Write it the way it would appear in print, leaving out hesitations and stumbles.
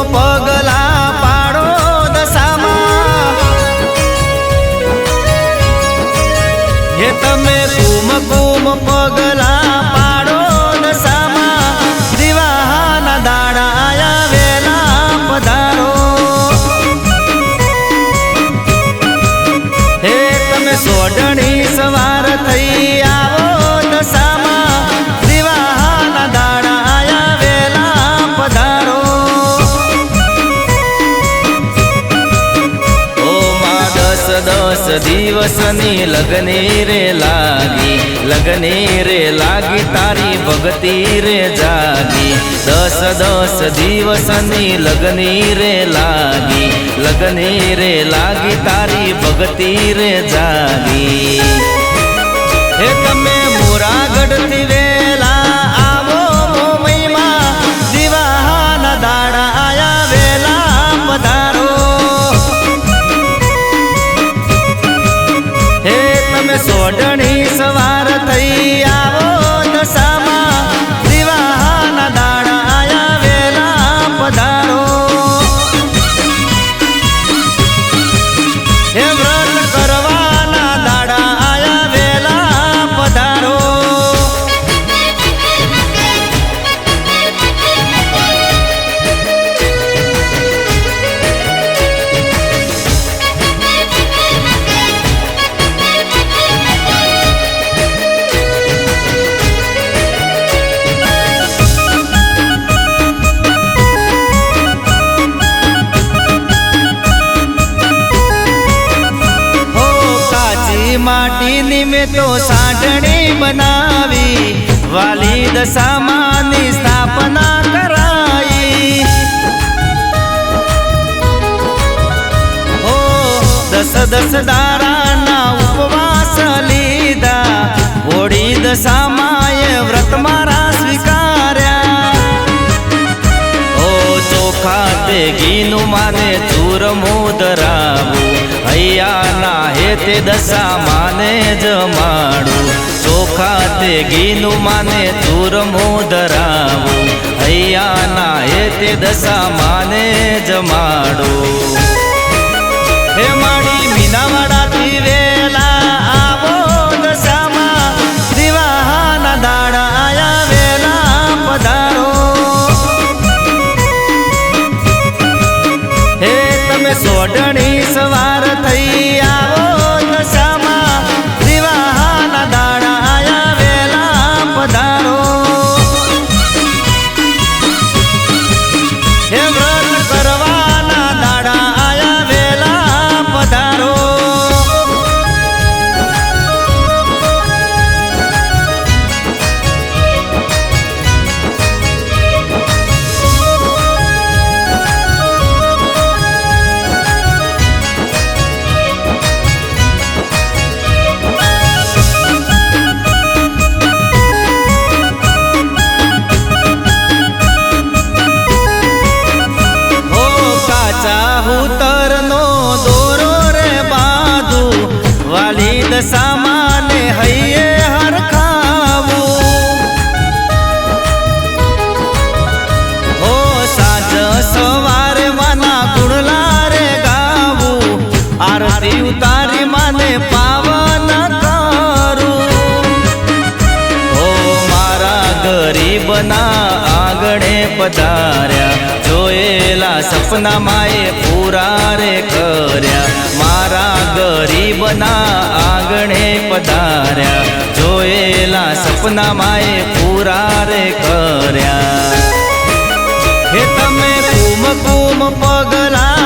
પગલા પાડો દશામાં હે તમે કુમકુમ પગલા પાડો દશામાં દિવાના દાડા આયા વેલા પધારો હે તમે સોડણી સવાર થઈ આવો દશામાં દિવાના દાડા આયા વેલા પધારો ઓ માં 10 દિવસની લગની રે લાગી તારી ભક્તિ રે જાગી 10 દિવસની લગની રે લાગી તારી ભક્તિ રે જાગી હે તમે મોરાગઢથી વેલા આવો મોમઈમાં દિવાના દાડા આયા વેલા પધારો હે તમે સોડણી સવાર થઈ આવો દશામાં દિવાના દાડા આયા વેલા પધારો હે વ્રત કરવાના દાડા આયા વેલા પધારો માટીની મેં તો સાંઢણી બનાવી વાલી દશામાની સ્થાપના કરાઈ હો 10 દારાના ઉપવાસ લીધા હોળી દશામાએ વ્રત મારા સ્વીકાર્યા ઓ ચોખા તે ઘીનું માને ચૂરમું ધરાવું હૈયાના હેતે દશામાને જમાડું ચોખા તે ઘીનું માને ચૂરમું ધરાવું હૈયાના હેતે દશામાને જમાડું હે માડી મીનાવાડાથી વેલા આવો દશામાં દિવાના દાડા આયા વેલા પધારો હે તમે સોડણી સવાર થઈ આવો દશામાં દિવાના દાડા આયા વેલા પધારો હે વ્રત કરવાના દાડા આયા વેલા પધારો દશામાને હૈયે હરખાવું હો સાંજ સવારે માના ગુણલા રે ગાવું આરતી ઉતારી માને પાવન કરું હો મારા ગરીબના આંગણે પધાર્યા જોયેલા સપના માએ પૂરા રે કર્યા મારા ગરીબના આંગણે પધાર્યા જોયેલા સપના માએ પૂરા રે કર્યા હે તમે કુમકુમ પગલા